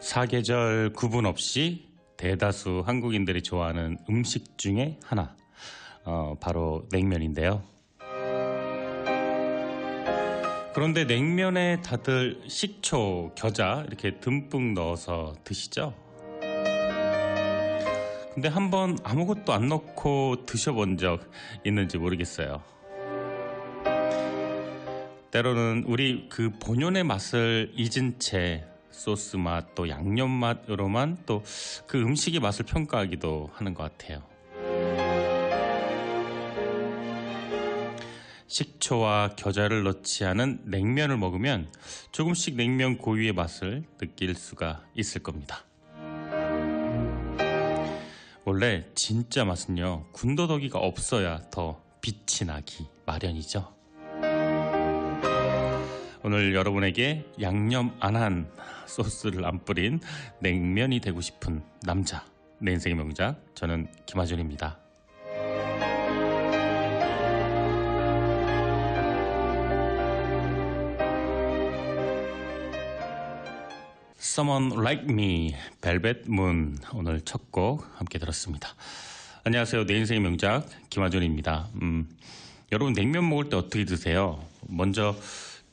사계절 구분 없이 대다수 한국인들이 좋아하는 음식 중에 하나, 바로 냉면인데요. 그런데 냉면에 다들 식초, 겨자 이렇게 듬뿍 넣어서 드시죠? 근데 한번 아무것도 안 넣고 드셔본 적 있는지 모르겠어요. 때로는 우리 그 본연의 맛을 잊은 채 소스 맛 또 양념 맛으로만 또 그 음식의 맛을 평가하기도 하는 것 같아요. 식초와 겨자를 넣지 않은 냉면을 먹으면 조금씩 냉면 고유의 맛을 느낄 수가 있을 겁니다. 원래 진짜 맛은요, 군더더기가 없어야 더 빛이 나기 마련이죠. 오늘 여러분에게 양념 안 한 소스를 안 뿌린 냉면이 되고 싶은 남자, 내 인생의 명작, 저는 김하준입니다. Someone Like Me, 벨벳 문, 오늘 첫 곡 함께 들었습니다. 안녕하세요. 내 인생의 명작 김하준입니다. 여러분 냉면 먹을 때 어떻게 드세요? 먼저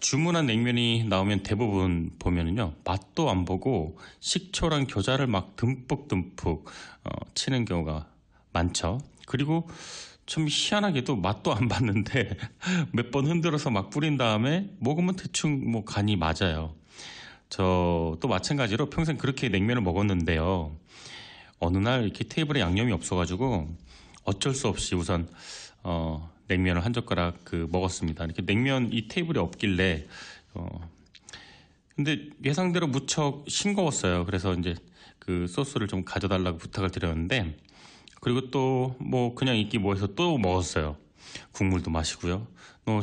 주문한 냉면이 나오면 대부분 보면은요, 맛도 안 보고 식초랑 겨자를 막 듬뿍듬뿍 치는 경우가 많죠. 그리고 좀 희한하게도 맛도 안 봤는데 몇 번 흔들어서 막 뿌린 다음에 먹으면 대충 뭐 간이 맞아요. 저도 마찬가지로 평생 그렇게 냉면을 먹었는데요. 어느 날 이렇게 테이블에 양념이 없어가지고 어쩔 수 없이 우선 냉면을 한 젓가락 먹었습니다. 이렇게 냉면 이 테이블에 없길래 근데 예상대로 무척 싱거웠어요. 그래서 이제 그 소스를 좀 가져달라고 부탁을 드렸는데, 그리고 또 뭐 그냥 있기 뭐해서 또 먹었어요. 국물도 마시고요.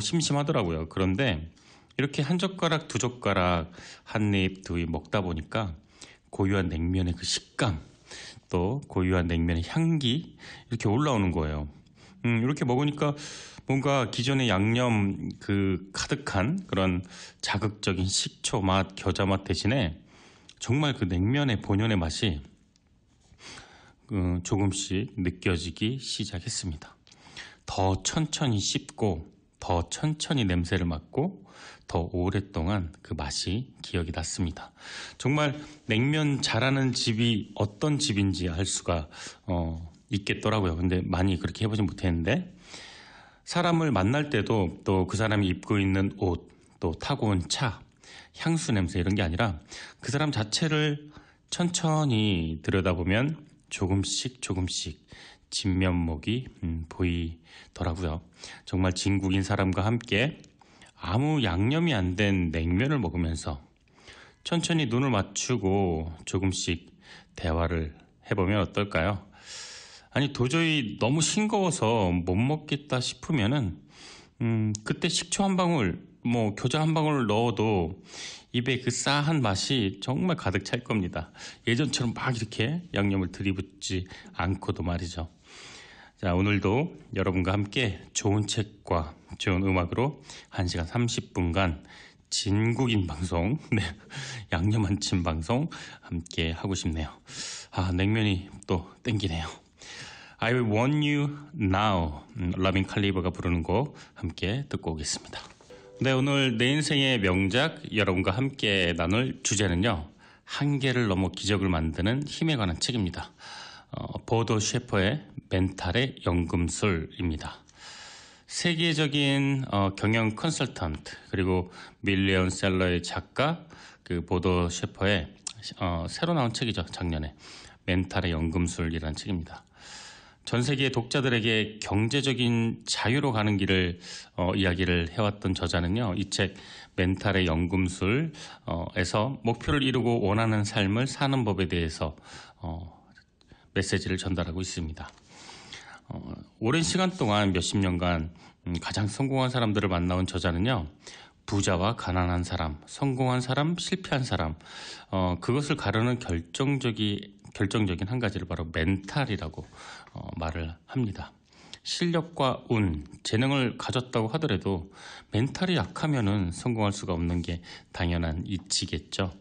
심심하더라고요. 그런데 이렇게 한 젓가락 두 젓가락 한 입 두 입 먹다 보니까 고유한 냉면의 그 식감, 또 고유한 냉면의 향기 이렇게 올라오는 거예요. 이렇게 먹으니까 뭔가 기존의 양념 가득한 그런 자극적인 식초 맛, 겨자 맛 대신에 정말 그 냉면의 본연의 맛이 조금씩 느껴지기 시작했습니다. 더 천천히 씹고, 더 천천히 냄새를 맡고, 더 오랫동안 그 맛이 기억이 났습니다. 정말 냉면 잘하는 집이 어떤 집인지 알 수가 있겠더라고요. 근데 많이 그렇게 해보진 못했는데, 사람을 만날 때도 또 그 사람이 입고 있는 옷, 또 타고 온 차, 향수 냄새 이런 게 아니라 그 사람 자체를 천천히 들여다보면 조금씩 진면목이 보이더라고요. 정말 진국인 사람과 함께 아무 양념이 안 된 냉면을 먹으면서 천천히 눈을 맞추고 조금씩 대화를 해보면 어떨까요? 아니, 도저히 너무 싱거워서 못 먹겠다 싶으면은 그때 식초 한 방울, 겨자 한 방울 넣어도 입에 그 싸한 맛이 정말 가득 찰 겁니다. 예전처럼 막 이렇게 양념을 들이붓지 않고도 말이죠. 자, 오늘도 여러분과 함께 좋은 책과 좋은 음악으로 1시간 30분간 진국인 방송, 양념 안 친 방송 함께 하고 싶네요. 냉면이 또 땡기네요. I Will Want You Now, 러빈 칼리버가 부르는 곡 함께 듣고 오겠습니다. 네, 오늘 내 인생의 명작 여러분과 함께 나눌 주제는요, 한계를 넘어 기적을 만드는 힘에 관한 책입니다. 보도 셰퍼의 멘탈의 연금술입니다. 세계적인 경영 컨설턴트 그리고 밀리언셀러의 작가 보도 셰퍼의 새로 나온 책이죠. 작년에 멘탈의 연금술이라는 책입니다. 전 세계 독자들에게 경제적인 자유로 가는 길을 이야기를 해왔던 저자는요, 이 책 멘탈의 연금술에서 목표를 이루고 원하는 삶을 사는 법에 대해서 메시지를 전달하고 있습니다. 오랜 시간 동안 몇십 년간 가장 성공한 사람들을 만나온 저자는요, 부자와 가난한 사람, 성공한 사람, 실패한 사람, 그것을 가르는 결정적인 한 가지를 바로 멘탈이라고 말을 합니다. 실력과 운, 재능을 가졌다고 하더라도 멘탈이 약하면은 성공할 수가 없는 게 당연한 이치겠죠.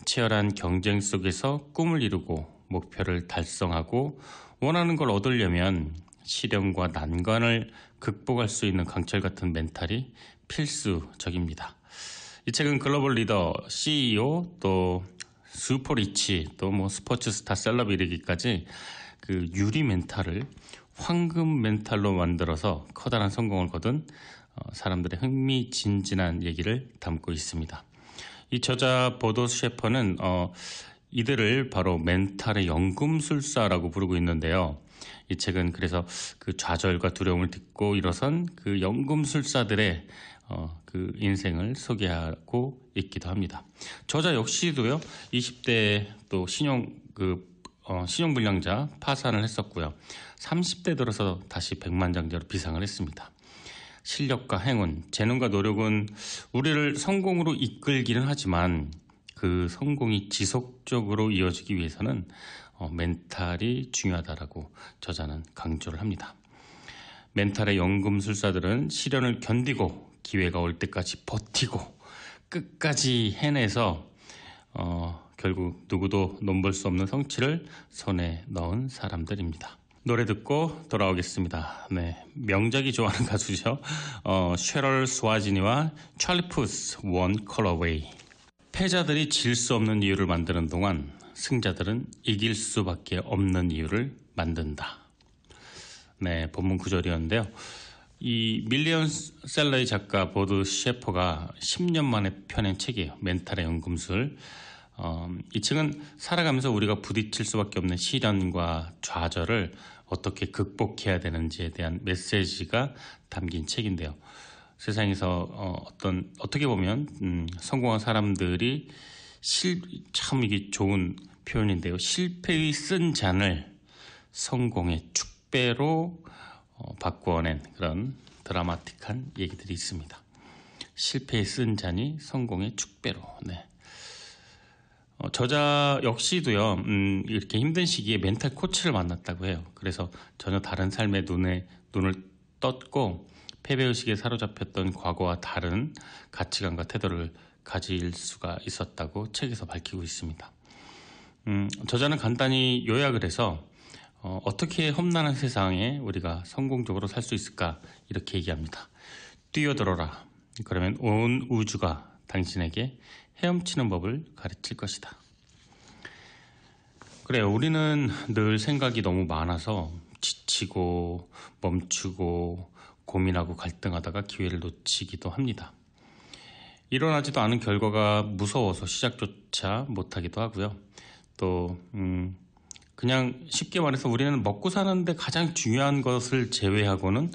치열한 경쟁 속에서 꿈을 이루고 목표를 달성하고 원하는 걸 얻으려면 시련과 난관을 극복할 수 있는 강철 같은 멘탈이 필수적입니다. 이 책은 글로벌 리더, CEO, 또 슈퍼리치, 또 뭐 스포츠 스타 셀럽 이르기까지 그 유리 멘탈을 황금 멘탈로 만들어서 커다란 성공을 거둔 사람들의 흥미진진한 얘기를 담고 있습니다. 이 저자 보도 셰퍼는 이들을 바로 멘탈의 연금술사라고 부르고 있는데요. 이 책은 그래서 그 좌절과 두려움을 딛고 일어선 그 연금술사들의 그 인생을 소개하고 있기도 합니다. 저자 역시도요, 20대 또 신용불량자 파산을 했었고요. 30대 들어서 다시 백만장자로 비상을 했습니다. 실력과 행운, 재능과 노력은 우리를 성공으로 이끌기는 하지만 그 성공이 지속적으로 이어지기 위해서는 멘탈이 중요하다라고 저자는 강조를 합니다. 멘탈의 연금술사들은 시련을 견디고 기회가 올 때까지 버티고 끝까지 해내서 결국 누구도 넘볼 수 없는 성취를 손에 넣은 사람들입니다. 노래 듣고 돌아오겠습니다. 네, 명작이 좋아하는 가수죠. 쉐럴 스와지니와 찰리 푸스 원 컬러웨이. 패자들이 질 수 없는 이유를 만드는 동안 승자들은 이길 수밖에 없는 이유를 만든다. 네, 본문 구절이었는데요. 이 밀리언셀러의 작가 보드 셰퍼가 10년 만에 펴낸 책이에요. 멘탈의 연금술. 이 책은 살아가면서 우리가 부딪힐 수밖에 없는 시련과 좌절을 어떻게 극복해야 되는지에 대한 메시지가 담긴 책인데요. 세상에서 어떻게 보면 성공한 사람들이 참 이게 좋은 표현인데요. 실패의 쓴 잔을 성공의 축배로 바꾸어낸 그런 드라마틱한 얘기들이 있습니다. 실패의 쓴 잔이 성공의 축배로. 네. 저자 역시도요, 이렇게 힘든 시기에 멘탈 코치를 만났다고 해요. 그래서 전혀 다른 삶의 눈을 떴고 패배의식에 사로잡혔던 과거와 다른 가치관과 태도를 가질 수가 있었다고 책에서 밝히고 있습니다. 저자는 간단히 요약을 해서 어떻게 험난한 세상에 우리가 성공적으로 살 수 있을까 이렇게 얘기합니다. 뛰어들어라. 그러면 온 우주가 당신에게 헤엄치는 법을 가르칠 것이다. 그래요. 우리는 늘 생각이 너무 많아서 지치고 멈추고 고민하고 갈등하다가 기회를 놓치기도 합니다. 일어나지도 않은 결과가 무서워서 시작조차 못하기도 하고요. 또 그냥 쉽게 말해서 우리는 먹고 사는데 가장 중요한 것을 제외하고는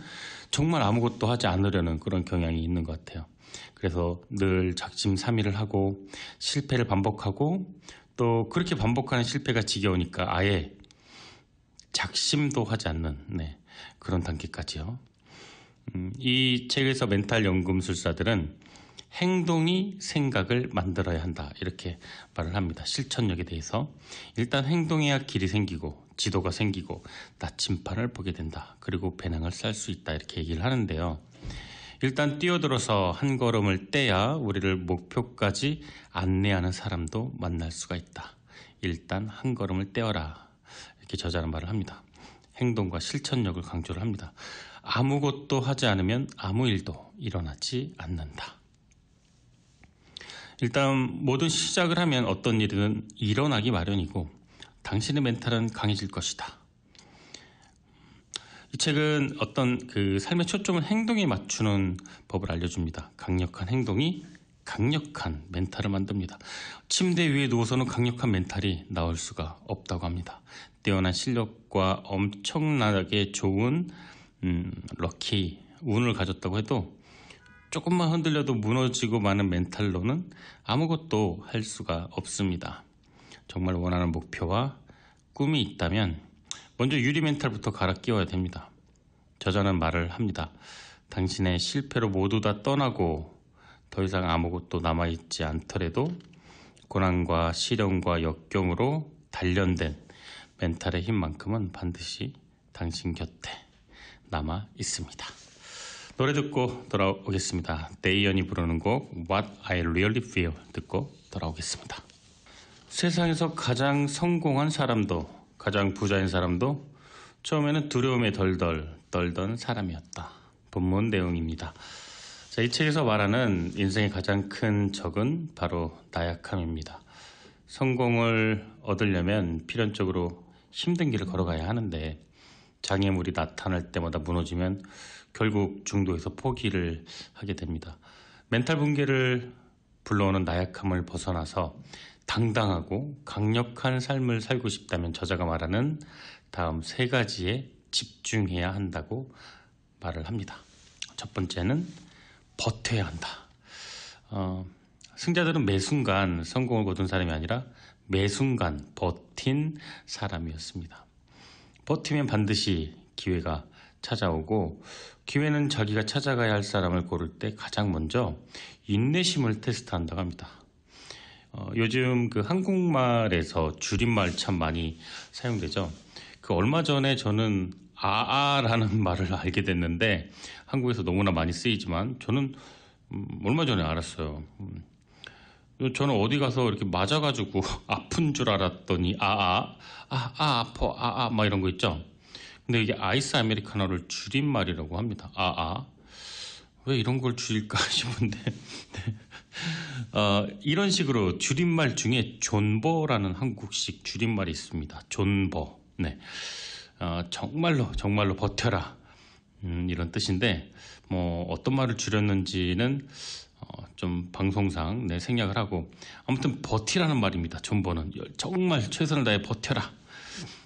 정말 아무것도 하지 않으려는 그런 경향이 있는 것 같아요. 그래서 늘 작심삼일을 하고 실패를 반복하고 또 그렇게 반복하는 실패가 지겨우니까 아예 작심도 하지 않는 그런 단계까지요. 이 책에서 멘탈 연금술사들은 행동이 생각을 만들어야 한다 이렇게 말을 합니다. 실천력에 대해서 일단 행동해야 길이 생기고 지도가 생기고 나침판을 보게 된다. 그리고 배낭을 쌀 수 있다 이렇게 얘기를 하는데요. 일단 뛰어들어서 한 걸음을 떼야 우리를 목표까지 안내하는 사람도 만날 수가 있다. 일단 한 걸음을 떼어라 이렇게 저자는 말을 합니다. 행동과 실천력을 강조를 합니다. 아무것도 하지 않으면 아무 일도 일어나지 않는다. 일단 모든 시작을 하면 어떤 일이든 일어나기 마련이고 당신의 멘탈은 강해질 것이다. 이 책은 어떤 그 삶의 초점을 행동에 맞추는 법을 알려줍니다. 강력한 행동이 강력한 멘탈을 만듭니다. 침대 위에 누워서는 강력한 멘탈이 나올 수가 없다고 합니다. 뛰어난 실력과 엄청나게 좋은 럭키, 운을 가졌다고 해도 조금만 흔들려도 무너지고 마는 멘탈로는 아무것도 할 수가 없습니다. 정말 원하는 목표와 꿈이 있다면 먼저 유리 멘탈부터 갈아 끼워야 됩니다. 저자는 말을 합니다. 당신의 실패로 모두 다 떠나고 더 이상 아무것도 남아있지 않더라도 고난과 시련과 역경으로 단련된 멘탈의 힘만큼은 반드시 당신 곁에 남아 있습니다. 노래 듣고 돌아오겠습니다. 데이언이 부르는 곡 What I Really Feel 듣고 돌아오겠습니다. 세상에서 가장 성공한 사람도, 가장 부자인 사람도 처음에는 두려움에 덜덜 떨던 사람이었다. 본문 내용입니다. 자, 이 책에서 말하는 인생의 가장 큰 적은 바로 나약함입니다. 성공을 얻으려면 필연적으로 힘든 길을 걸어가야 하는데 장애물이 나타날 때마다 무너지면 결국 중도에서 포기를 하게 됩니다. 멘탈 붕괴를 불러오는 나약함을 벗어나서 당당하고 강력한 삶을 살고 싶다면 저자가 말하는 다음 3가지에 집중해야 한다고 말을 합니다. 첫 번째는 버텨야 한다. 승자들은 매 순간 성공을 거둔 사람이 아니라 매 순간 버틴 사람이었습니다. 버티면 반드시 기회가 찾아오고 기회는 자기가 찾아가야 할 사람을 고를 때 가장 먼저 인내심을 테스트한다고 합니다. 요즘 그 한국말에서 줄임말 참 많이 사용되죠. 그 얼마 전에 저는 아아라는 말을 알게 됐는데 한국에서 너무나 많이 쓰이지만 저는 얼마 전에 알았어요. 저는 어디 가서 이렇게 맞아가지고 아픈 줄 알았더니 아파 막 이런 거 있죠. 근데 이게 아이스 아메리카노를 줄임말이라고 합니다. 왜 이런 걸 줄일까 싶은데 이런 식으로 줄임말 중에 존버라는 한국식 줄임말이 있습니다. 존버. 네. 정말로 버텨라. 이런 뜻인데 뭐 어떤 말을 줄였는지는 좀 방송상 생략을 하고 아무튼 버티라는 말입니다. 존버는 정말 최선을 다해 버텨라.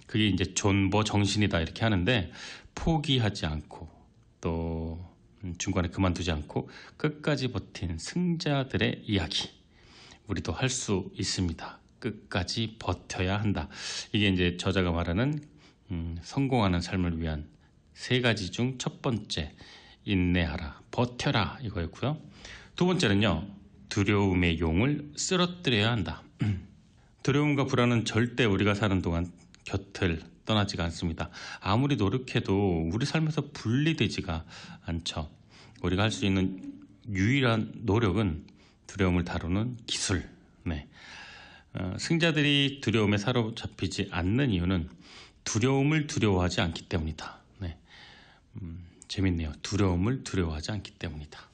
그게 이제 존버 정신이다 이렇게 하는데 포기하지 않고 또 중간에 그만두지 않고 끝까지 버틴 승자들의 이야기 우리도 할 수 있습니다. 끝까지 버텨야 한다. 이게 이제 저자가 말하는 성공하는 삶을 위한 3가지 중 첫 번째 인내하라, 버텨라 이거였고요. 두 번째는요, 두려움의 용을 쓰러뜨려야 한다. 두려움과 불안은 절대 우리가 사는 동안 곁을 떠나지가 않습니다. 아무리 노력해도 우리 삶에서 분리되지가 않죠. 우리가 할 수 있는 유일한 노력은 두려움을 다루는 기술. 승자들이 두려움에 사로잡히지 않는 이유는 두려움을 두려워하지 않기 때문이다. 재밌네요. 두려움을 두려워하지 않기 때문이다.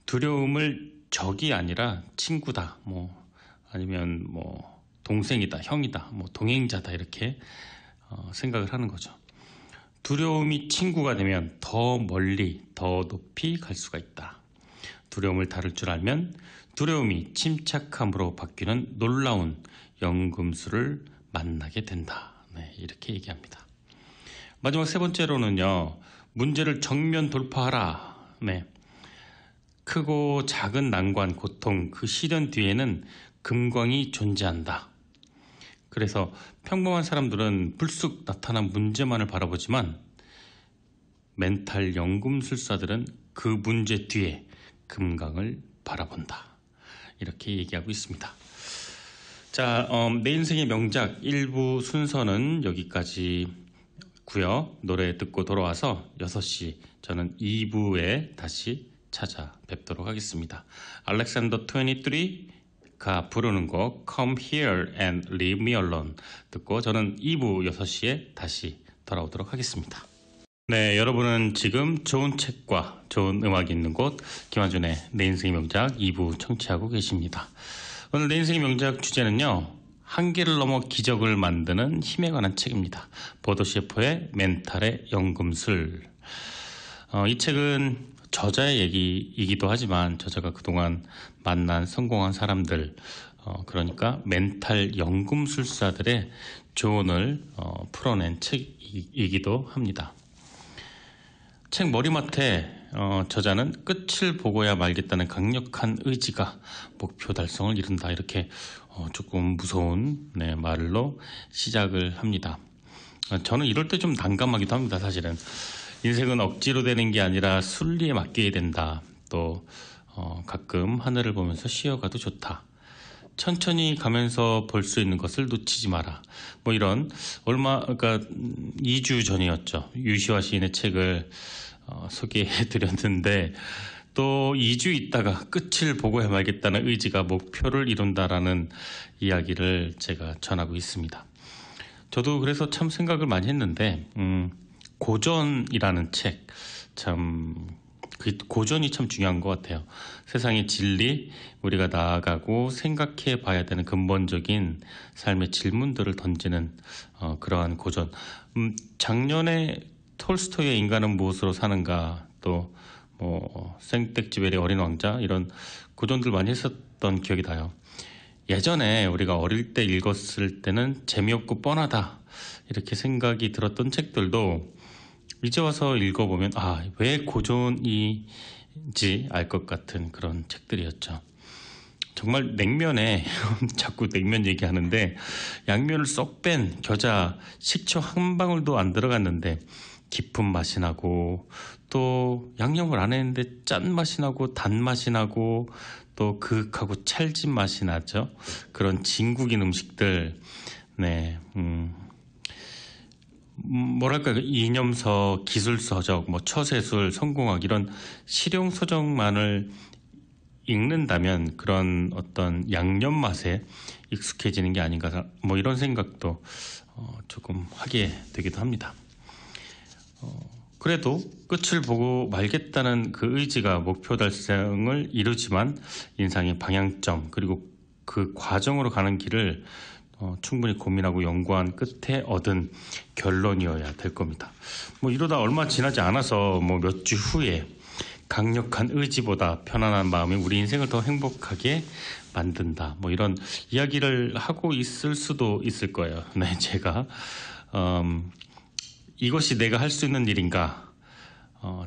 두려움을 적이 아니라 친구다, 아니면 동생이다, 형이다, 동행자다 이렇게 생각을 하는 거죠. 두려움이 친구가 되면 더 멀리, 더 높이 갈 수가 있다. 두려움을 다룰 줄 알면 두려움이 침착함으로 바뀌는 놀라운 연금술을 만나게 된다. 이렇게 얘기합니다. 마지막 3번째로는요, 문제를 정면 돌파하라. 크고 작은 난관, 고통, 그 시련 뒤에는 금광이 존재한다. 그래서 평범한 사람들은 불쑥 나타난 문제만을 바라보지만 멘탈 연금술사들은 그 문제 뒤에 금강을 바라본다. 이렇게 얘기하고 있습니다. 자, 내 인생의 명작 1부 순서는 여기까지고요. 노래 듣고 돌아와서 6시 저는 2부에 다시 찾아뵙도록 하겠습니다. 알렉산더 23가 부르는 곡 Come Here and Leave Me Alone 듣고 저는 2부 6시에 다시 돌아오도록 하겠습니다. 네, 여러분은 지금 좋은 책과 좋은 음악이 있는 곳 김한준의 내 인생의 명작 2부 청취하고 계십니다. 오늘 내 인생의 명작 주제는요, 한계를 넘어 기적을 만드는 힘에 관한 책입니다. 보도 셰퍼의 멘탈의 연금술. 이 책은 저자의 얘기이기도 하지만 저자가 그동안 만난 성공한 사람들, 그러니까 멘탈 연금술사들의 조언을 풀어낸 책이기도 합니다. 책 머리맡에 저자는 끝을 보고야 말겠다는 강력한 의지가 목표 달성을 이룬다. 이렇게 조금 무서운 말로 시작을 합니다. 저는 이럴 때 좀 난감하기도 합니다. 사실은 인생은 억지로 되는 게 아니라 순리에 맡겨야 된다. 또 가끔 하늘을 보면서 쉬어가도 좋다. 천천히 가면서 볼 수 있는 것을 놓치지 마라. 이런 그러니까 2주 전이었죠. 유시화 시인의 책을 소개해 드렸는데 또 2주 있다가 끝을 보고 해말겠다는 의지가 목표를 이룬다라는 이야기를 제가 전하고 있습니다. 저도 그래서 참 생각을 많이 했는데 고전이라는 책, 참 그 고전이 참 중요한 것 같아요. 세상의 진리, 우리가 나아가고 생각해 봐야 되는 근본적인 삶의 질문들을 던지는 그러한 고전. 작년에 톨스토이의 인간은 무엇으로 사는가, 또 생텍쥐베리 어린 왕자, 이런 고전들 많이 했었던 기억이 나요. 예전에 우리가 어릴 때 읽었을 때는 재미없고 뻔하다 이렇게 생각이 들었던 책들도 이제 와서 읽어보면 왜 고전인지 알 것 같은 그런 책들이었죠. 정말 냉면에 자꾸 냉면 얘기하는데 양면을 쏙 뺀 겨자, 식초 한 방울도 안 들어갔는데 깊은 맛이 나고, 또 양념을 안 했는데 짠맛이 나고 단맛이 나고 또 그윽하고 찰진 맛이 나죠. 그런 진국인 음식들. 네, 뭐랄까, 이념서, 기술서적, 처세술, 성공학, 이런 실용서적만을 읽는다면 그런 어떤 양념 맛에 익숙해지는 게 아닌가, 이런 생각도 조금 하게 되기도 합니다. 그래도 끝을 보고 말겠다는 그 의지가 목표 달성을 이루지만 인생의 방향점, 그리고 그 과정으로 가는 길을 충분히 고민하고 연구한 끝에 얻은 결론이어야 될 겁니다. 이러다 얼마 지나지 않아서 몇 주 후에 강력한 의지보다 편안한 마음이 우리 인생을 더 행복하게 만든다, 이런 이야기를 하고 있을 수도 있을 거예요. 네, 제가 이것이 내가 할 수 있는 일인가,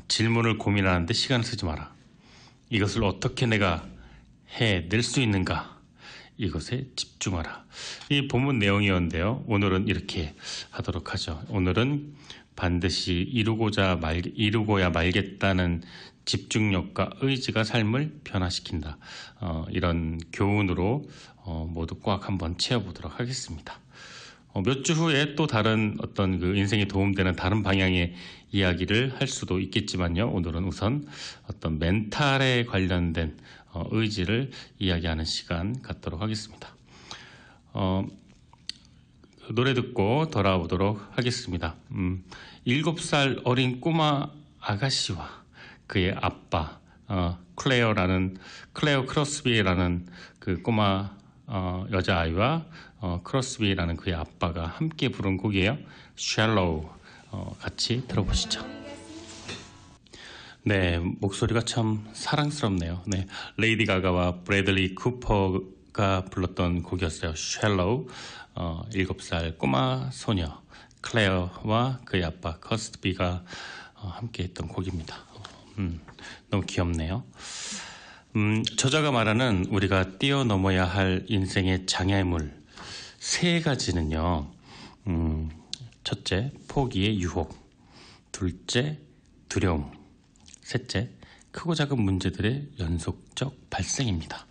질문을 고민하는데 시간을 쓰지 마라. 이것을 어떻게 내가 해낼 수 있는가, 이것에 집중하라. 이 본문 내용이었는데요. 오늘은 이렇게 하도록 하죠. 오늘은 반드시 이루고야 말겠다는 집중력과 의지가 삶을 변화시킨다. 이런 교훈으로 모두 꽉 한번 채워보도록 하겠습니다. 몇 주 후에 또 다른 어떤 그 인생에 도움되는 다른 방향의 이야기를 할 수도 있겠지만요. 오늘은 우선 어떤 멘탈에 관련된 의지를 이야기하는 시간 갖도록 하겠습니다. 노래 듣고 돌아오도록 하겠습니다. 7살 어린 꼬마 아가씨와 그의 아빠, 클레어 크로스비라는 그 꼬마 여자아이와 크로스비라는 그의 아빠가 함께 부른 곡이에요. Shallow. 같이 들어보시죠. 네, 목소리가 참 사랑스럽네요. 네, 레이디 가가와 브래들리 쿠퍼가 불렀던 곡이었어요. Shallow. 7살 꼬마 소녀 클레어와 그의 아빠 커스비가 함께 했던 곡입니다. 너무 귀엽네요. 저자가 말하는 우리가 뛰어넘어야 할 인생의 장애물 3가지는요. 첫째, 포기의 유혹. 둘째, 두려움. 셋째, 크고 작은 문제들의 연속적 발생입니다.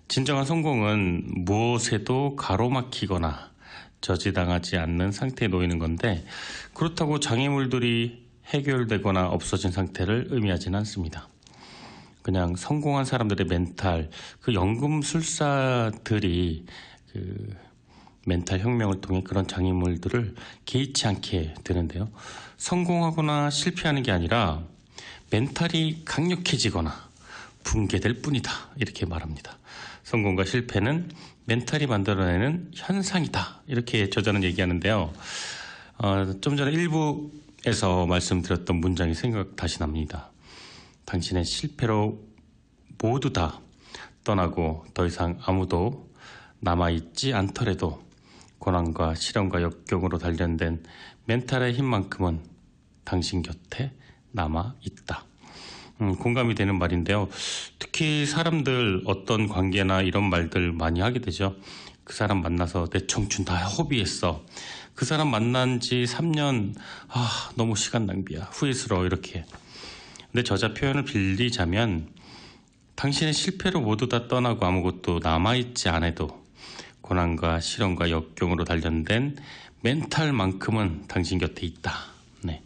진정한 성공은 무엇에도 가로막히거나 저지당하지 않는 상태에 놓이는 건데, 그렇다고 장애물들이 해결되거나 없어진 상태를 의미하지는 않습니다. 그냥 성공한 사람들의 멘탈, 그 연금술사들이 그 멘탈 혁명을 통해 그런 장애물들을 개의치 않게 되는데요. 성공하거나 실패하는 게 아니라 멘탈이 강력해지거나 붕괴될 뿐이다, 이렇게 말합니다. 성공과 실패는 멘탈이 만들어내는 현상이다, 이렇게 저자는 얘기하는데요. 좀 전에 일부에서 말씀드렸던 문장이 다시 납니다. 당신의 실패로 모두 다 떠나고 더 이상 아무도 남아있지 않더라도 고난과 시련과 역경으로 단련된 멘탈의 힘만큼은 당신 곁에 남아있다. 공감이 되는 말인데요. 특히 사람들 어떤 관계나 이런 말들 많이 하게 되죠. 그 사람 만나서 내 청춘 다 허비했어. 그 사람 만난 지 3년, 너무 시간 낭비야. 후회스러워, 이렇게. 근데 저자 표현을 빌리자면 당신의 실패로 모두 다 떠나고 아무것도 남아있지 않아도 고난과 시련과 역경으로 단련된 멘탈만큼은 당신 곁에 있다. 네.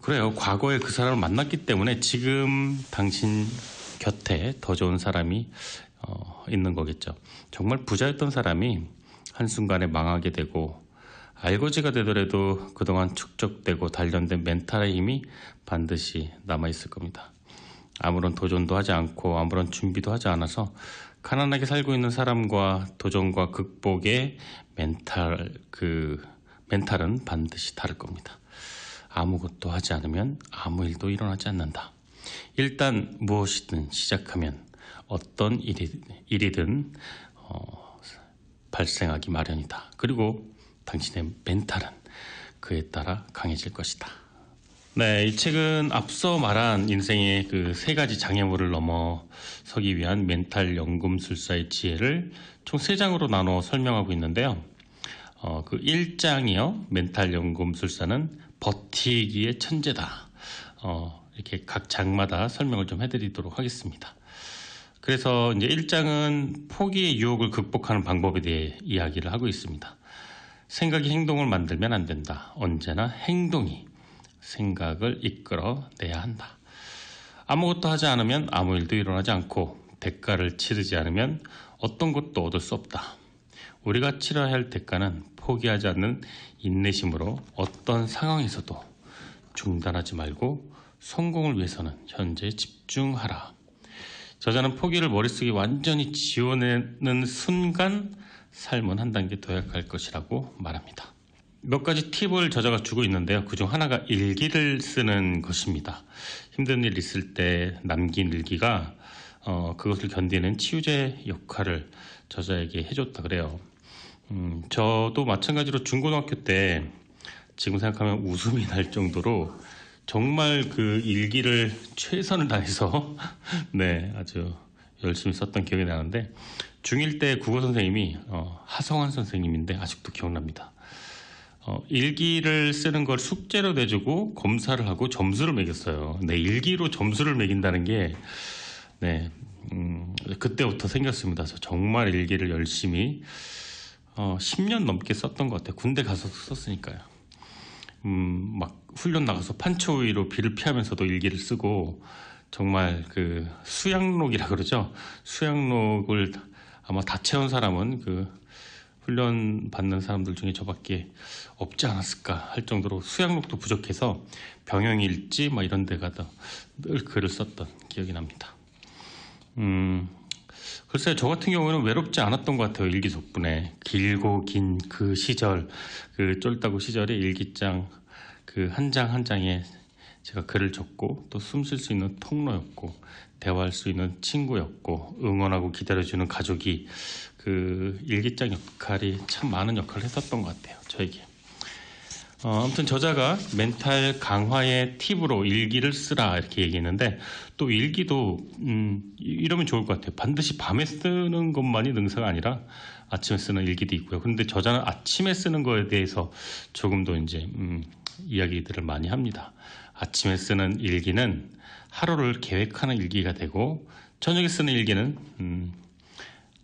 그래요. 과거에 그 사람을 만났기 때문에 지금 당신 곁에 더 좋은 사람이 있는 거겠죠. 정말 부자였던 사람이 한순간에 망하게 되고 알거지가 되더라도 그동안 축적되고 단련된 멘탈의 힘이 반드시 남아있을 겁니다. 아무런 도전도 하지 않고 아무런 준비도 하지 않아서 가난하게 살고 있는 사람과 도전과 극복의 멘탈은 반드시 다를 겁니다. 아무것도 하지 않으면 아무 일도 일어나지 않는다. 일단 무엇이든 시작하면 어떤 일이든 발생하기 마련이다. 그리고 당신의 멘탈은 그에 따라 강해질 것이다. 네, 이 책은 앞서 말한 인생의 그 세 가지 장애물을 넘어서기 위한 멘탈 연금술사의 지혜를 총 3장으로 나눠 설명하고 있는데요. 그 1장이요. 멘탈 연금술사는 버티기의 천재다. 이렇게 각 장마다 설명을 좀 해드리도록 하겠습니다. 그래서 이제 1장은 포기의 유혹을 극복하는 방법에 대해 이야기를 하고 있습니다. 생각이 행동을 만들면 안 된다. 언제나 행동이 생각을 이끌어내야 한다. 아무것도 하지 않으면 아무 일도 일어나지 않고 대가를 치르지 않으면 어떤 것도 얻을 수 없다. 우리가 치러야 할 대가는 포기하지 않는 인내심으로 어떤 상황에서도 중단하지 말고 성공을 위해서는 현재에 집중하라. 저자는 포기를 머릿속에 완전히 지워내는 순간 삶은 한 단계 도약할 것이라고 말합니다. 몇 가지 팁을 저자가 주고 있는데요. 그중 하나가 일기를 쓰는 것입니다. 힘든 일 있을 때 남긴 일기가 그것을 견디는 치유제 역할을 저자에게 해줬다 그래요. 저도 마찬가지로 중고등학교 때 지금 생각하면 웃음이 날 정도로 정말 그 일기를 최선을 다해서 네, 아주 열심히 썼던 기억이 나는데 중1 때 국어 선생님이 하성환 선생님인데 아직도 기억납니다. 일기를 쓰는 걸 숙제로 내주고 검사를 하고 점수를 매겼어요. 네, 일기로 점수를 매긴다는 게 네, 그때부터 생겼습니다. 저 정말 일기를 열심히 10년 넘게 썼던 것 같아요. 군대 가서 썼으니까요. 막 훈련 나가서 판초 위로 비를 피하면서도 일기를 쓰고 정말 그 수양록이라 그러죠. 수양록을 아마 다 채운 사람은 그 훈련 받는 사람들 중에 저밖에 없지 않았을까 할 정도로 수양록도 부족해서 병영일지 막 이런 데 가다 늘 글을 썼던 기억이 납니다. 글쎄 저 같은 경우는 외롭지 않았던 것 같아요. 일기 덕분에 길고 긴 그 시절, 그 쫄따구 시절의 일기장 그 한 장 한 장에 제가 글을 적고 또 숨 쉴 수 있는 통로였고 대화할 수 있는 친구였고 응원하고 기다려주는 가족이 그 일기장 역할이 참 많은 역할을 했었던 것 같아요. 저에게. 아무튼 저자가 멘탈 강화의 팁으로 일기를 쓰라 이렇게 얘기했는데 또 일기도 이러면 좋을 것 같아요. 반드시 밤에 쓰는 것만이 능사가 아니라 아침에 쓰는 일기도 있고요. 그런데 저자는 아침에 쓰는 거에 대해서 조금 더 이제 이야기들을 많이 합니다. 아침에 쓰는 일기는 하루를 계획하는 일기가 되고 저녁에 쓰는 일기는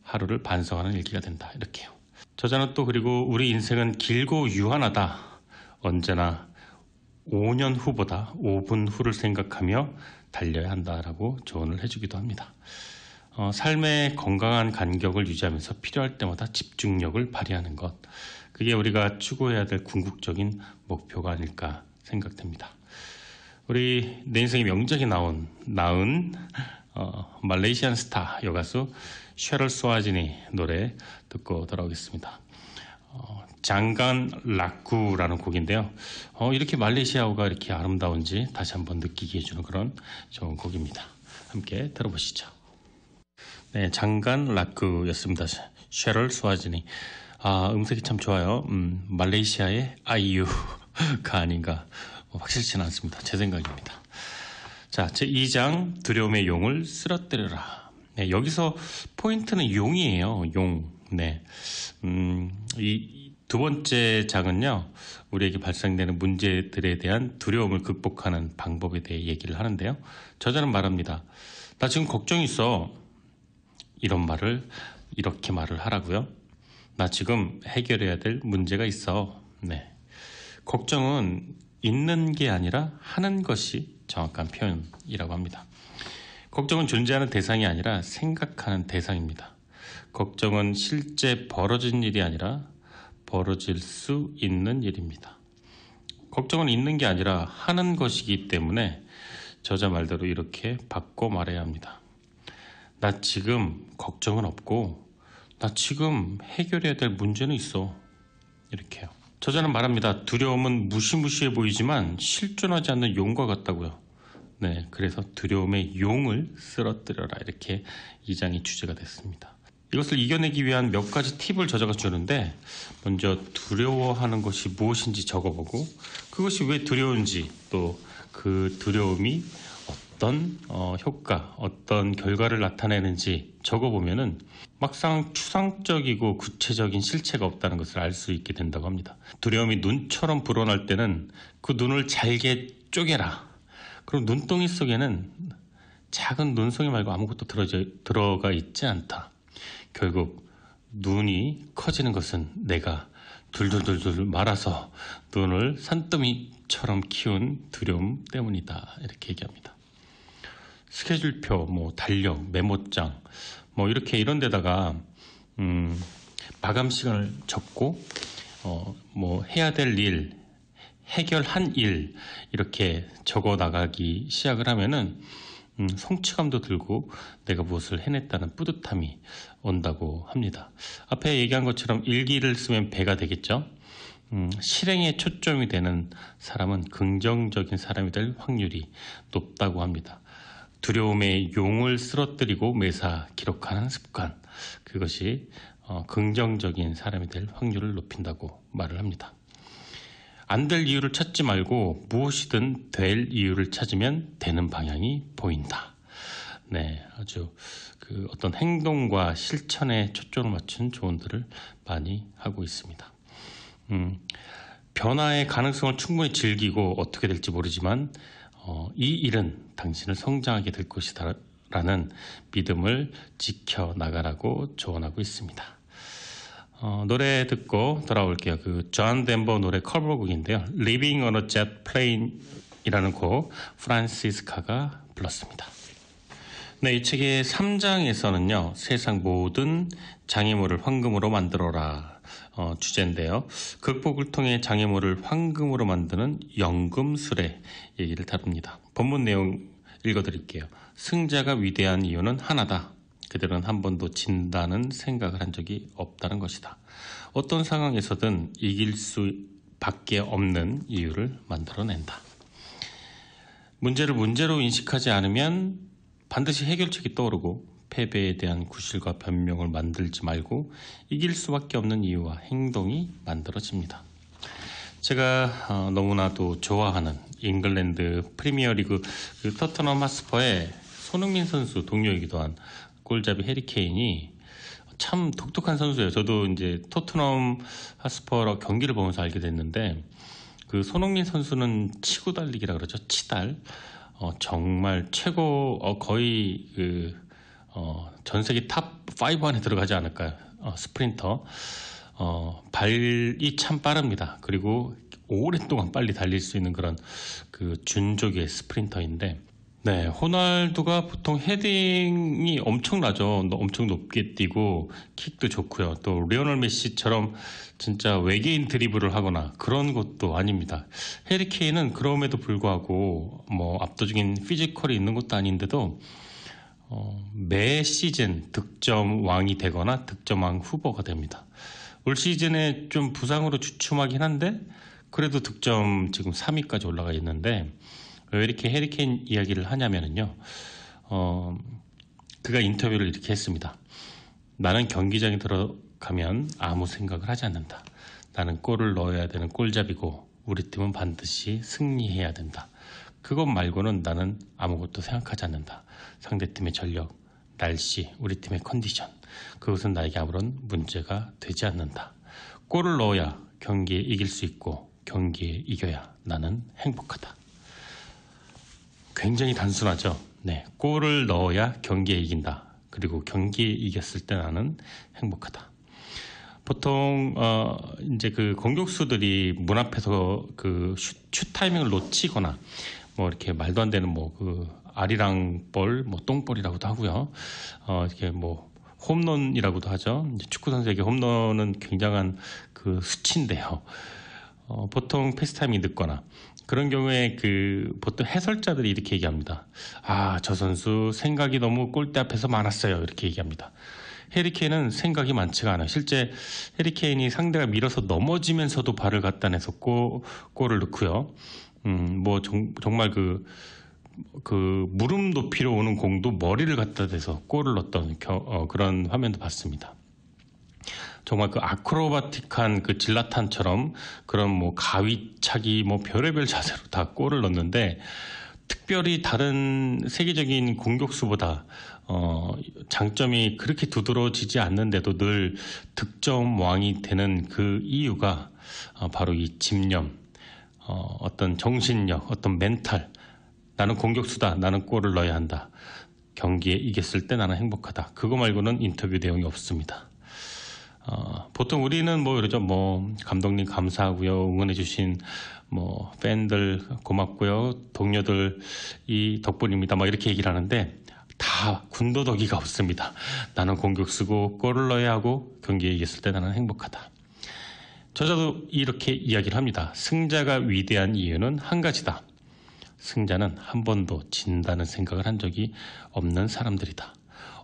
하루를 반성하는 일기가 된다. 이렇게요. 저자는 또 그리고 우리 인생은 길고 유한하다. 언제나 5년 후보다 5분 후를 생각하며 달려야 한다라고 조언을 해주기도 합니다. 삶의 건강한 간격을 유지하면서 필요할 때마다 집중력을 발휘하는 것. 그게 우리가 추구해야 될 궁극적인 목표가 아닐까 생각됩니다. 우리 내 인생의 명작이 나은 말레이시안 스타 여가수 셰럴 스와지니 노래 듣고 돌아오겠습니다. 장간 라쿠라는 곡인데요. 이렇게 말레이시아어가 이렇게 아름다운지 다시 한번 느끼게 해주는 그런 좋은 곡입니다. 함께 들어보시죠. 네, 장간 라쿠였습니다. 셰럴 스와지니. 음색이 참 좋아요. 말레이시아의 아이유가 아닌가 확실치는 않습니다. 제 생각입니다. 자, 제 2장 두려움의 용을 쓰러뜨려라. 네, 여기서 포인트는 용이에요. 용. 네, 이 두 번째 장은요, 우리에게 발생되는 문제들에 대한 두려움을 극복하는 방법에 대해 얘기를 하는데요. 저자는 말합니다. 나 지금 걱정이 있어. 이렇게 말을 하라고요. 나 지금 해결해야 될 문제가 있어. 네. 걱정은 있는 게 아니라 하는 것이 정확한 표현이라고 합니다. 걱정은 존재하는 대상이 아니라 생각하는 대상입니다. 걱정은 실제 벌어진 일이 아니라 벌어질 수 있는 일입니다. 걱정은 있는 게 아니라 하는 것이기 때문에 저자 말대로 이렇게 바꿔 말해야 합니다. 나 지금 걱정은 없고 나 지금 해결해야 될 문제는 있어. 이렇게요. 저자는 말합니다. 두려움은 무시무시해 보이지만 실존하지 않는 용과 같다고요. 네, 그래서 두려움의 용을 쓰러뜨려라. 이렇게 이 장이 주제가 됐습니다. 이것을 이겨내기 위한 몇 가지 팁을 저자가 주는데 먼저 두려워하는 것이 무엇인지 적어보고 그것이 왜 두려운지 또 그 두려움이 어떤 효과, 어떤 결과를 나타내는지 적어보면은 막상 추상적이고 구체적인 실체가 없다는 것을 알 수 있게 된다고 합니다. 두려움이 눈처럼 불어날 때는 그 눈을 잘게 쪼개라. 그럼 눈동이 속에는 작은 눈송이 말고 아무것도 들어가 있지 않다. 결국 눈이 커지는 것은 내가 둘둘둘둘 말아서 눈을 산더미처럼 키운 두려움 때문이다. 이렇게 얘기합니다. 스케줄표, 달력, 메모장, 이런 데다가 마감 시간을 적고 해야 될 일, 해결한 일 이렇게 적어 나가기 시작을 하면은 성취감도 들고 내가 무엇을 해냈다는 뿌듯함이 온다고 합니다. 앞에 얘기한 것처럼 일기를 쓰면 배가 되겠죠. 실행에 초점이 되는 사람은 긍정적인 사람이 될 확률이 높다고 합니다. 두려움의 용을 쓰러뜨리고 매사 기록하는 습관, 그것이 긍정적인 사람이 될 확률을 높인다고 말을 합니다. 안 될 이유를 찾지 말고 무엇이든 될 이유를 찾으면 되는 방향이 보인다. 네, 아주 어떤 행동과 실천에 초점을 맞춘 조언들을 많이 하고 있습니다. 변화의 가능성을 충분히 즐기고 어떻게 될지 모르지만 이 일은 당신을 성장하게 될 것이다 라는 믿음을 지켜나가라고 조언하고 있습니다. 노래 듣고 돌아올게요. 존 덴버 노래 커버곡인데요. Living on a Jet Plane 이라는 곡 프란시스카가 불렀습니다. 네, 이 책의 3장에서는요. 세상 모든 장애물을 황금으로 만들어라 주제인데요. 극복을 통해 장애물을 황금으로 만드는 연금술의 얘기를 다룹니다. 본문 내용 읽어드릴게요. 승자가 위대한 이유는 하나다. 그들은 한 번도 진다는 생각을 한 적이 없다는 것이다. 어떤 상황에서든 이길 수밖에 없는 이유를 만들어낸다. 문제를 문제로 인식하지 않으면 반드시 해결책이 떠오르고 패배에 대한 구실과 변명을 만들지 말고 이길 수밖에 없는 이유와 행동이 만들어집니다. 제가 너무나도 좋아하는 잉글랜드 프리미어리그 토트넘 핫스퍼의 손흥민 선수 동료이기도 한 골잡이 해리 케인이 참 독특한 선수예요. 저도 이제 토트넘 핫스퍼 경기를 보면서 알게 됐는데 손흥민 선수는 치고 달리기라 그러죠. 치달. 정말 최고 거의 전 세계 탑 5 안에 들어가지 않을까요? 스프린터. 발이 참 빠릅니다. 그리고 오랫동안 빨리 달릴 수 있는 그런 준족의 스프린터인데 네, 호날두가 보통 헤딩이 엄청나죠. 엄청 높게 뛰고 킥도 좋고요. 또 리오넬 메시처럼 진짜 외계인 드리블을 하거나 그런 것도 아닙니다. 해리 케인은 그럼에도 불구하고 압도적인 피지컬이 있는 것도 아닌데도 매 시즌 득점왕이 되거나 득점왕 후보가 됩니다. 올 시즌에 좀 부상으로 주춤하긴 한데 그래도 득점 지금 3위까지 올라가 있는데 왜 이렇게 해리 케인 이야기를 하냐면요. 그가 인터뷰를 이렇게 했습니다. 나는 경기장에 들어가면 아무 생각을 하지 않는다. 나는 골을 넣어야 되는 골잡이고 우리 팀은 반드시 승리해야 된다. 그것 말고는 나는 아무것도 생각하지 않는다. 상대팀의 전력, 날씨, 우리 팀의 컨디션, 그것은 나에게 아무런 문제가 되지 않는다. 골을 넣어야 경기에 이길 수 있고 경기에 이겨야 나는 행복하다. 굉장히 단순하죠. 네, 골을 넣어야 경기에 이긴다. 그리고 경기에 이겼을 때 나는 행복하다. 보통 이제 그 공격수들이 문 앞에서 그 슛 타이밍을 놓치거나 뭐 이렇게 말도 안 되는 뭐 그 아리랑볼, 뭐 똥볼이라고도 하고요. 이렇게 뭐 홈런이라고도 하죠. 이제 축구 선수에게 홈런은 굉장한 그 수치인데요. 보통 패스타임이 늦거나 그런 경우에 그 보통 해설자들이 이렇게 얘기합니다. 아, 저 선수 생각이 너무 골대 앞에서 많았어요. 이렇게 얘기합니다. 해리케인은 생각이 많지가 않아요. 실제 해리케인이 상대가 밀어서 넘어지면서도 발을 갖다 내서 골을 넣고요. 뭐 정말 그 무릎 높이로 오는 공도 머리를 갖다 대서 골을 넣었던 그런 화면도 봤습니다. 정말 그 아크로바틱한 그 질라탄처럼 그런 뭐 가위차기 뭐 별의별 자세로 다 골을 넣는데, 특별히 다른 세계적인 공격수보다 장점이 그렇게 두드러지지 않는데도 늘 득점 왕이 되는 그 이유가 바로 이 집념, 어떤 정신력, 어떤 멘탈. 나는 공격수다. 나는 골을 넣어야 한다. 경기에 이겼을 때 나는 행복하다. 그거 말고는 인터뷰 내용이 없습니다. 보통 우리는 뭐 이러죠. 뭐 감독님 감사하고요. 응원해주신 뭐 팬들 고맙고요. 동료들 이 덕분입니다. 뭐 이렇게 얘기를 하는데 다 군더더기가 없습니다. 나는 공격수고 골을 넣어야 하고 경기에 이겼을 때 나는 행복하다. 저자도 이렇게 이야기를 합니다. 승자가 위대한 이유는 한 가지다. 승자는 한 번도 진다는 생각을 한 적이 없는 사람들이다.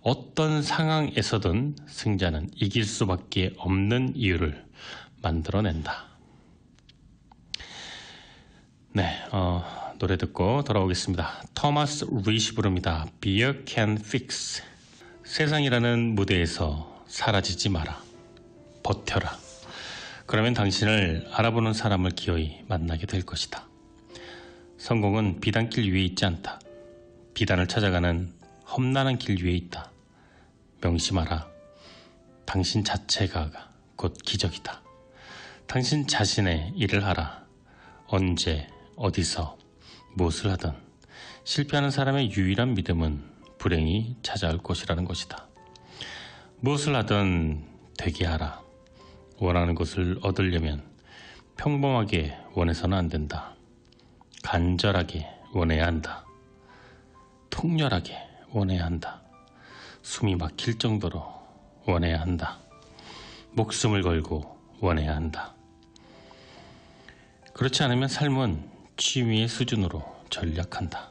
어떤 상황에서든 승자는 이길 수밖에 없는 이유를 만들어낸다. 네, 노래 듣고 돌아오겠습니다. 토마스 리시 부릅니다. Beer can fix. 세상이라는 무대에서 사라지지 마라. 버텨라. 그러면 당신을 알아보는 사람을 기어이 만나게 될 것이다. 성공은 비단길 위에 있지 않다. 비단을 찾아가는 험난한 길 위에 있다. 명심하라. 당신 자체가 곧 기적이다. 당신 자신의 일을 하라. 언제, 어디서, 무엇을 하든 실패하는 사람의 유일한 믿음은 불행이 찾아올 것이라는 것이다. 무엇을 하든 되게 하라. 원하는 것을 얻으려면 평범하게 원해서는 안 된다. 간절하게 원해야 한다. 통렬하게 원해야 한다. 숨이 막힐 정도로 원해야 한다. 목숨을 걸고 원해야 한다. 그렇지 않으면 삶은 취미의 수준으로 전략한다.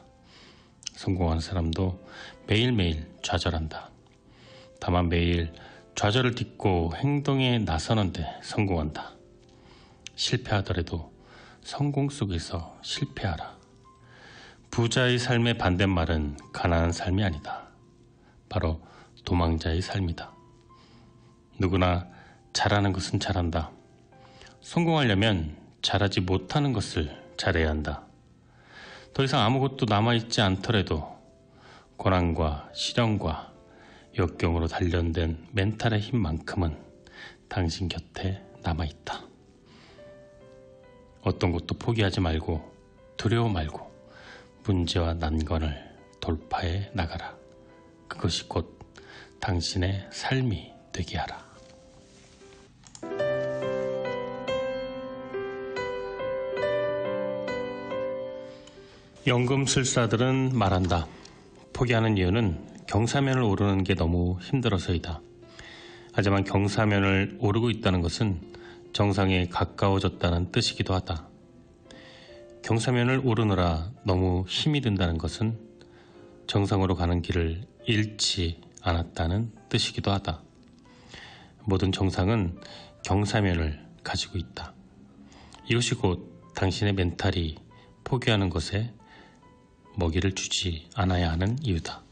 성공하는 사람도 매일매일 좌절한다. 다만 매일 좌절을 딛고 행동에 나서는데 성공한다. 실패하더라도 성공 속에서 실패하라. 부자의 삶의 반대말은 가난한 삶이 아니다. 바로 도망자의 삶이다. 누구나 잘하는 것은 잘한다. 성공하려면 잘하지 못하는 것을 잘해야 한다. 더 이상 아무것도 남아있지 않더라도 고난과 시련과 역경으로 단련된 멘탈의 힘만큼은 당신 곁에 남아있다. 어떤 것도 포기하지 말고 두려워 말고 문제와 난관을 돌파해 나가라. 그것이 곧 당신의 삶이 되게 하라. 연금술사들은 말한다. 포기하는 이유는 경사면을 오르는 게 너무 힘들어서이다. 하지만 경사면을 오르고 있다는 것은 정상에 가까워졌다는 뜻이기도 하다. 경사면을 오르느라 너무 힘이 든다는 것은 정상으로 가는 길을 잃지 않았다는 뜻이기도 하다. 모든 정상은 경사면을 가지고 있다. 이것이 곧 당신의 멘탈이 포기하는 것에 먹이를 주지 않아야 하는 이유다.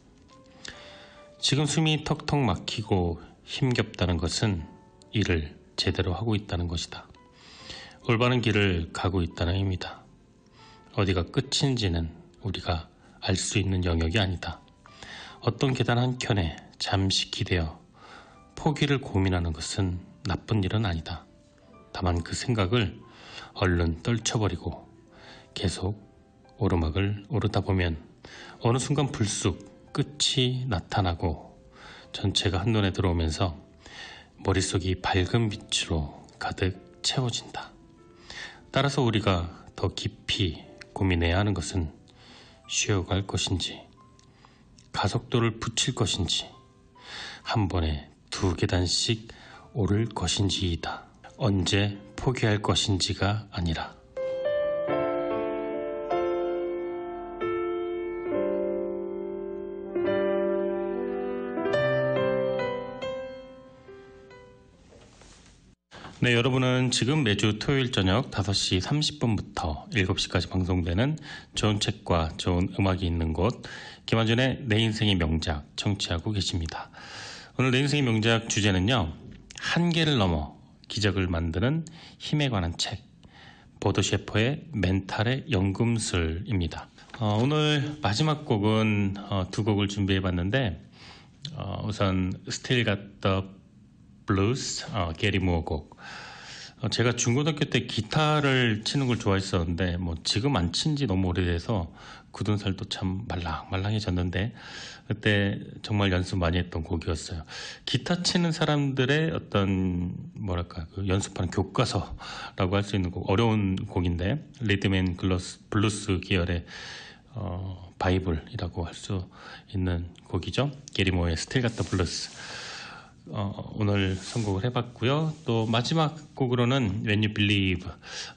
지금 숨이 턱턱 막히고 힘겹다는 것은 일을 제대로 하고 있다는 것이다. 올바른 길을 가고 있다는 의미다. 어디가 끝인지는 우리가 알 수 있는 영역이 아니다. 어떤 계단 한켠에 잠시 기대어 포기를 고민하는 것은 나쁜 일은 아니다. 다만 그 생각을 얼른 떨쳐버리고 계속 오르막을 오르다 보면 어느 순간 불쑥 끝이 나타나고 전체가 한눈에 들어오면서 머릿속이 밝은 빛으로 가득 채워진다. 따라서 우리가 더 깊이 고민해야 하는 것은 쉬어갈 것인지, 가속도를 붙일 것인지, 한 번에 2계단씩 오를 것인지이다. 언제 포기할 것인지가 아니라. 네, 여러분은 지금 매주 토요일 저녁 5시 30분부터 7시까지 방송되는 좋은 책과 좋은 음악이 있는 곳 김환준의 내 인생의 명작 청취하고 계십니다. 오늘 내 인생의 명작 주제는요, 한계를 넘어 기적을 만드는 힘에 관한 책, 보도 셰퍼의 멘탈의 연금술입니다. 오늘 마지막 곡은 2곡을 준비해봤는데, 우선 Still Got the Blues, 게리 무어 곡. 제가 중고등학교 때 기타를 치는 걸 좋아했었는데, 지금 안 친 지 너무 오래돼서 굳은 살도 참 말랑말랑해졌는데, 그때 정말 연습 많이 했던 곡이었어요. 기타 치는 사람들의 어떤 그 연습하는 교과서라고 할 수 있는 곡, 어려운 곡인데, 리듬 앤 블루스 계열의 바이블이라고 할 수 있는 곡이죠. 게리 무어의 Still Got the Blues. 오늘 선곡을 해봤고요. 또 마지막 곡으로는 When You Believe,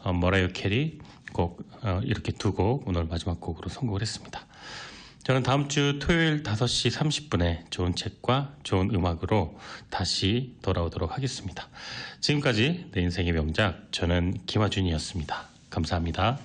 머라이어 캐리 곡, 이렇게 2곡 오늘 마지막 곡으로 선곡을 했습니다. 저는 다음 주 토요일 5시 30분에 좋은 책과 좋은 음악으로 다시 돌아오도록 하겠습니다. 지금까지 내 인생의 명작, 저는 김하준이었습니다. 감사합니다.